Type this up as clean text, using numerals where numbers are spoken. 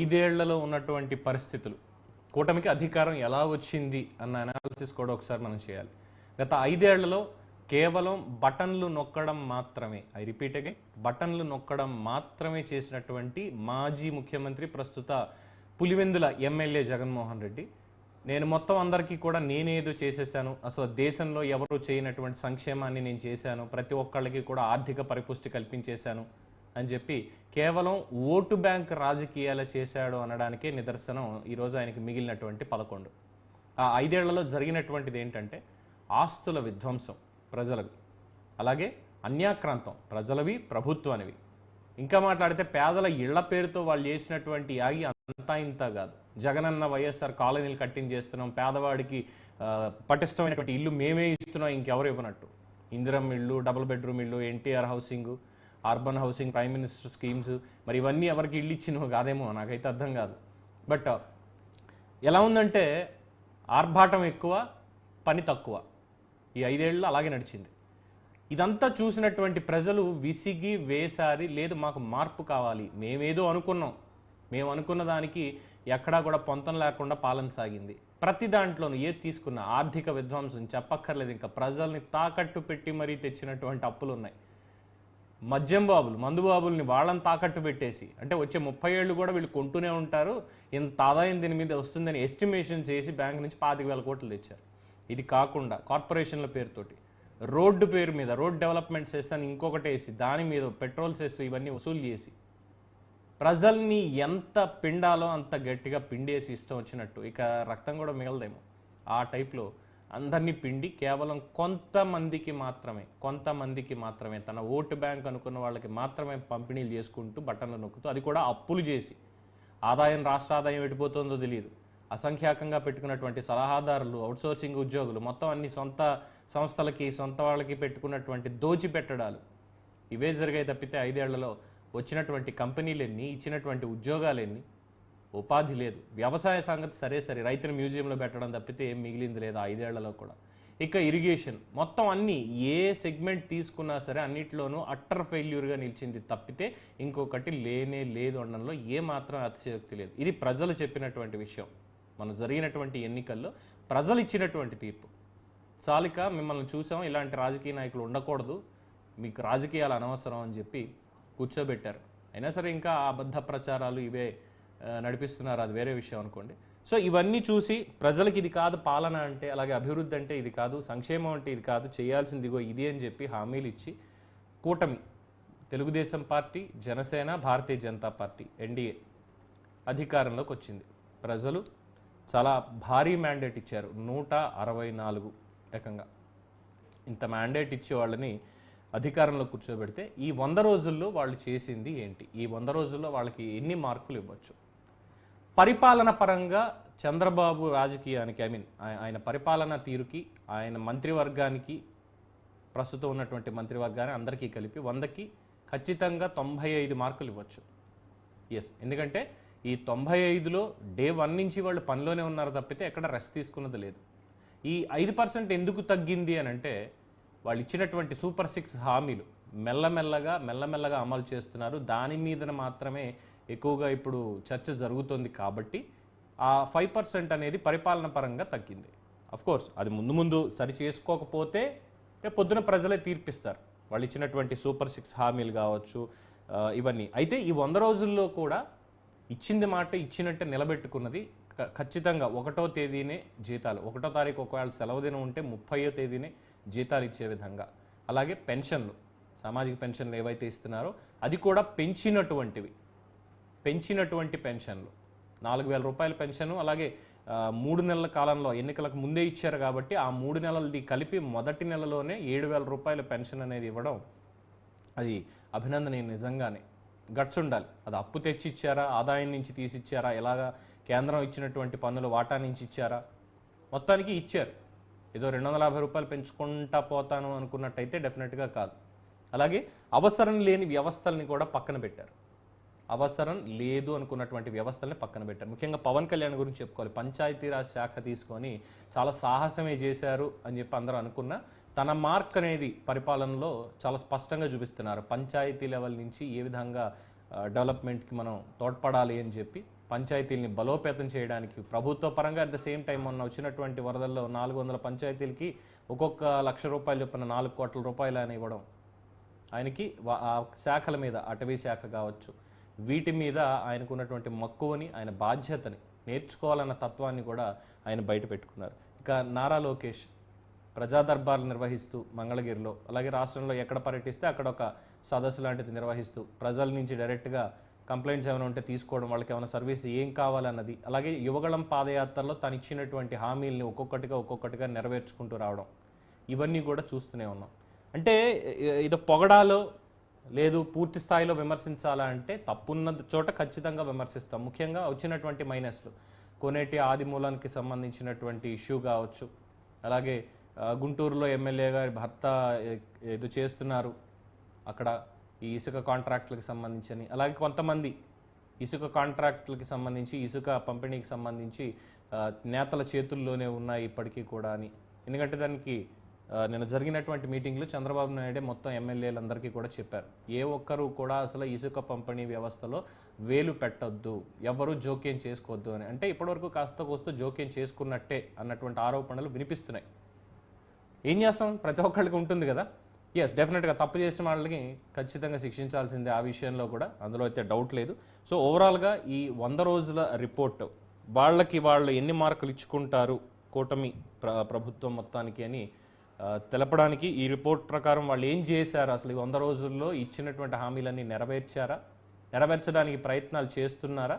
5 ఏళ్లలో ఉన్నటువంటి పరిస్థితులు, కూటమికి అధికారం ఎలా వచ్చింది అన్న అనాలిసిస్ కూడా ఒకసారి మనం చేయాలి. గత 5 ఏళ్లలో కేవలం బటన్లు నొక్కడం మాత్రమే, ఐ రిపీట్ అగైన్, బటన్లు నొక్కడం మాత్రమే చేసినటువంటి మాజీ ముఖ్యమంత్రి, ప్రస్తుత పులివెందుల ఎమ్మెల్యే జగన్మోహన్ రెడ్డి, నేను మొత్తం అందరికీ కూడా నేనేదో చేసేసాను, అసలు దేశంలో ఎవరు చేయనటువంటి సంక్షేమాన్ని నేను చేశాను, ప్రతి ఒక్కళ్ళకి కూడా ఆర్థిక పరిపుష్టి కల్పించేశాను అని చెప్పి కేవలం ఓటు బ్యాంక్ రాజకీయాలు చేశాడు అనడానికే నిదర్శనం ఈరోజు ఆయనకి మిగిలినటువంటి 11. ఆ 5 ఏళ్లలో జరిగినటువంటిది ఏంటంటే ఆస్తుల విధ్వంసం ప్రజలకు, అలాగే అన్యాక్రాంతం ప్రజలవి ప్రభుత్వానివి. ఇంకా మాట్లాడితే పేదల ఇళ్ల పేరుతో వాళ్ళు చేసినటువంటి యాగి అంతా ఇంత కాదు. జగనన్న వైఎస్ఆర్ కాలనీలు కట్టించేస్తున్నాం, పేదవాడికి పటిష్టమైనటువంటి ఇల్లు మేమే ఇస్తున్నాం, ఇంకెవరు ఇవ్వనట్టు. ఇందిరమ్మ ఇల్లు, డబుల్ బెడ్రూమ్ ఇల్లు, NTR housing, urban housing, prime minister schemes, మరి ఇవన్నీ ఎవరికి ఇల్లు ఇచ్చినవి కాదేమో, నాకైతే అర్థం కాదు. బట్ ఎలా ఉందంటే ఆర్భాటం ఎక్కువ, పని తక్కువ. ఈ 5 ఏళ్ళు అలాగే నడిచింది. ఇదంతా చూసినటువంటి ప్రజలు విసిగి వేసారి, లేదు మాకు మార్పు కావాలి, మేమేదో అనుకున్నాం, మేము అనుకున్న దానికి ఎక్కడా కూడా పొంతం లేకుండా పాలన సాగింది. ప్రతి దాంట్లోనూ ఏది తీసుకున్న ఆర్థిక విధ్వంసం చెప్పక్కర్లేదు, ఇంకా ప్రజల్ని తాకట్టు పెట్టి మరీ తెచ్చినటువంటి అప్పులు ఉన్నాయి. మద్యం బాబులు, మందు బాబుల్ని వాళ్ళని తాకట్టు పెట్టేసి, అంటే వచ్చే 30 ఏళ్ళు కూడా వీళ్ళు కొంటూనే ఉంటారు, ఇంత ఆదాయం దీని మీద వస్తుందని ఎస్టిమేషన్ చేసి బ్యాంక్ నుంచి 25,000 కోట్లు తెచ్చారు. ఇది కాకుండా కార్పొరేషన్ల పేరుతోటి రోడ్డు పేరు మీద రోడ్ డెవలప్మెంట్ సెస్ అని ఇంకొకటి వేసి, దాని మీద పెట్రోల్ సెస్ ఇవన్నీ వసూలు చేసి ప్రజల్ని ఎంత పిండాలో అంత గట్టిగా పిండేసి ఇష్టం వచ్చినట్టు, ఇక రక్తం కూడా మిగలదేమో ఆ టైప్లో అందరినీ పిండి కేవలం కొంతమందికి మాత్రమే తన ఓటు బ్యాంక్ అనుకున్న వాళ్ళకి మాత్రమే పంపిణీలు చేసుకుంటూ బటన్లు నొక్కుతూ, అది కూడా అప్పులు చేసి, ఆదాయం రాష్ట్ర ఆదాయం ఎడిపోతుందో తెలియదు, అసంఖ్యాకంగా పెట్టుకున్నటువంటి సలహాదారులు, అవుట్సోర్సింగ్ ఉద్యోగులు, మొత్తం అన్ని సొంత సంస్థలకి సొంత వాళ్ళకి పెట్టుకున్నటువంటి దోచిపెట్టడాలు ఇవే జరిగాయి తప్పితే 5 ఏళ్లలో వచ్చినటువంటి కంపెనీలెన్ని, ఇచ్చినటువంటి ఉద్యోగాలెన్ని, ఉపాధి లేదు. వ్యవసాయ సంగతి సరే రైతుని మ్యూజియంలో పెట్టడం తప్పితే ఏం మిగిలింది లేదు 5 ఏళ్లలో కూడా. ఇక ఇరిగేషన్, మొత్తం అన్నీ ఏ సెగ్మెంట్ తీసుకున్నా సరే అన్నిట్లోనూ అట్టర్ ఫెయిల్యూర్గా నిలిచింది తప్పితే ఇంకొకటి లేనే లేదు అనడంలో ఏమాత్రం అతిశయోక్తి లేదు. ఇది ప్రజలు చెప్పినటువంటి విషయం. మనం జరిగినటువంటి ఎన్నికల్లో ప్రజలు ఇచ్చినటువంటి తీర్పు. చాలిక మిమ్మల్ని చూసాం, ఇలాంటి రాజకీయ నాయకులు ఉండకూడదు, మీకు రాజకీయాలు అనవసరం అని చెప్పి కూర్చోబెట్టారు. అయినా సరే ఇంకా అబద్ధ ప్రచారాలు ఇవే నడిపిస్తున్నారు, అది వేరే విషయం అనుకోండి. సో ఇవన్నీ చూసి ప్రజలకు ఇది కాదు పాలన అంటే, అలాగే అభివృద్ధి అంటే ఇది కాదు, సంక్షేమం అంటే ఇది కాదు, చేయాల్సిందిగో ఇది అని చెప్పి హామీలు ఇచ్చి కూటమి Telugu Desam party, Janasena, Bharatiya Janata party NDA అధికారంలోకి వచ్చింది. ప్రజలు చాలా భారీ మ్యాండేట్ ఇచ్చారు, 164 ఏకంగా. ఇంత మ్యాండేట్ ఇచ్చి వాళ్ళని అధికారంలో కూర్చోబెడితే ఈ 100 రోజుల్లో వాళ్ళు చేసింది ఏంటి, ఈ 100 రోజుల్లో వాళ్ళకి ఎన్ని మార్కులు ఇవ్వచ్చు? పరిపాలన పరంగా చంద్రబాబు రాజకీయానికి, ఆయన పరిపాలన తీరుకి, ఆయన మంత్రివర్గానికి, ప్రస్తుతం ఉన్నటువంటి మంత్రివర్గాన్ని అందరికీ కలిపి 100కి ఖచ్చితంగా 95 మార్కులు ఇవ్వచ్చు. ఎస్, ఎందుకంటే ఈ 95లో డే 1 నుంచి వాళ్ళు పనిలోనే ఉన్నారు తప్పితే ఎక్కడ రెస్ట్ తీసుకున్నది లేదు. ఈ 5% ఎందుకు తగ్గింది అని అంటే, వాళ్ళు ఇచ్చినటువంటి సూపర్ 6 హామీలు మెల్లమెల్లగా అమలు చేస్తున్నారు. దాని మీద మాత్రమే ఎక్కువగా ఇప్పుడు చర్చ జరుగుతుంది కాబట్టి ఆ 5% అనేది పరిపాలన పరంగా తగ్గింది. అఫ్కోర్స్ అది ముందు సరి చేసుకోకపోతే పొద్దున ప్రజలే తీర్పిస్తారు, వాళ్ళు ఇచ్చినటువంటి సూపర్ 6 హామీలు కావచ్చు ఇవన్నీ. అయితే ఈ 100 రోజుల్లో కూడా ఇచ్చింది మాట ఇచ్చినట్టే నిలబెట్టుకున్నది. ఖచ్చితంగా 1వ తేదీనే జీతాలు, 1వ తారీఖు ఒకవేళ సెలవు దినం ఉంటే 30వ తేదీనే జీతాలు ఇచ్చే విధంగా, అలాగే పెన్షన్లు, సామాజిక పెన్షన్లు ఏవైతే ఇస్తున్నారో అది కూడా పెంచినటువంటి పెన్షన్లు, 4,000 రూపాయల పెన్షను, అలాగే 3 నెలల కాలంలో ఎన్నికలకు ముందే ఇచ్చారు కాబట్టి ఆ 3 నెలలది కలిపి మొదటి నెలలోనే 7,000 రూపాయల పెన్షన్ అనేది ఇవ్వడం, అది అభినందనీయం. నిజంగానే గట్స్ ఉండాలి. అది అప్పు తెచ్చి ఇచ్చారా, ఆదాయం నుంచి తీసిచ్చారా, ఎలాగా కేంద్రం ఇచ్చినటువంటి పన్నుల వాటా నుంచి ఇచ్చారా, మొత్తానికి ఇచ్చారు. ఏదో 250 రూపాయలు పెంచుకుంటా పోతాను అనుకున్నట్టయితే డెఫినెట్గా కాదు. అలాగే అవసరం లేని వ్యవస్థల్ని కూడా పక్కన పెట్టారు. అవసరం లేదు అనుకున్నటువంటి వ్యవస్థల్ని పక్కన పెట్టారు. ముఖ్యంగా పవన్ కళ్యాణ్ గురించి చెప్పుకోవాలి. పంచాయతీరాజ్ శాఖ తీసుకొని చాలా సాహసమే చేశారు అని చెప్పి అందరూ అనుకున్నా, తన మార్క్ అనేది పరిపాలనలో చాలా స్పష్టంగా చూపిస్తున్నారు. పంచాయతీ లెవెల్ నుంచి ఏ విధంగా డెవలప్మెంట్కి మనం తోడ్పడాలి అని చెప్పి పంచాయతీల్ని బలోపేతం చేయడానికి ప్రభుత్వ పరంగా అట్ ద సేమ్ టైం మొన్న వచ్చినటువంటి వరదల్లో 400 పంచాయతీలకి ఒక్కొక్క ₹1,00,000 చొప్పున 4 కోట్ల రూపాయలు అని ఇవ్వడం, ఆయనకి ఆ శాఖల మీద అటవీ శాఖ కావచ్చు వీటి మీద ఆయనకున్నటువంటి మక్కువని, ఆయన బాధ్యతని, నేర్చుకోవాలన్న తత్వాన్ని కూడా ఆయన బయట పెట్టుకున్నారు. ఇక నారా లోకేష్ ప్రజా దర్బార్లు నిర్వహిస్తూ మంగళగిరిలో, అలాగే రాష్ట్రంలో ఎక్కడ పర్యటిస్తే అక్కడ ఒక సదస్సు లాంటిది నిర్వహిస్తూ ప్రజల నుంచి డైరెక్ట్గా కంప్లైంట్స్ ఏమైనా ఉంటే తీసుకోవడం, వాళ్ళకి ఏమైనా సర్వీస్ ఏం కావాలన్నది, అలాగే యువగళం పాదయాత్రలో తను ఇచ్చినటువంటి హామీల్ని ఒక్కొక్కటిగా నెరవేర్చుకుంటూ రావడం, ఇవన్నీ కూడా చూస్తూనే ఉన్నాం. అంటే ఇది పొగడాలో లేదు పూర్తి స్థాయిలో విమర్శించాలా అంటే తప్పున్న చోట ఖచ్చితంగా విమర్శిస్తాం. ముఖ్యంగా వచ్చినటువంటి మైనస్లు, కోనేటి ఆదిమూలానికి సంబంధించినటువంటి ఇష్యూ కావచ్చు, అలాగే గుంటూరులో ఎమ్మెల్యే గారి భర్త ఏదో చేస్తున్నారు అక్కడ ఈ ఇసుక కాంట్రాక్టులకు సంబంధించి, అలాగే కొంతమంది ఇసుక కాంట్రాక్టులకి సంబంధించి, ఇసుక పంపిణీకి సంబంధించి నేతల చేతుల్లోనే ఉన్నాయి ఇప్పటికీ కూడా అని. ఎందుకంటే దానికి నిన్న జరిగినటువంటి మీటింగ్లో చంద్రబాబు నాయుడే మొత్తం ఎమ్మెల్యేలందరికీ కూడా చెప్పారు, ఏ ఒక్కరూ కూడా అసలు ఇసుక పంపిణీ వ్యవస్థలో వేలు పెట్టొద్దు, ఎవరు జోక్యం చేసుకోవద్దు అని. అంటే ఇప్పటివరకు కాస్త కోస్త జోక్యం చేసుకున్నట్టే అన్నటువంటి ఆరోపణలు వినిపిస్తున్నాయి. ఏం చేస్తాం, ప్రతి ఒక్కళ్ళకి ఉంటుంది కదా. ఎస్, డెఫినెట్గా తప్పు చేసిన వాళ్ళకి ఖచ్చితంగా శిక్షించాల్సిందే, ఆ విషయంలో కూడా అందులో అయితే డౌట్ లేదు. సో ఓవరాల్గా ఈ 100 రోజుల రిపోర్ట్ వాళ్ళు ఎన్ని మార్కులు ఇచ్చుకుంటారు కూటమి ప్రభుత్వం మొత్తానికి అని తెలపడానికి, ఈ రిపోర్ట్ ప్రకారం వాళ్ళు ఏం చేశారు, అసలు ఈ 100 రోజుల్లో ఇచ్చినటువంటి హామీలన్నీ నెరవేర్చారా, నెరవేర్చడానికి ప్రయత్నాలు చేస్తున్నారా,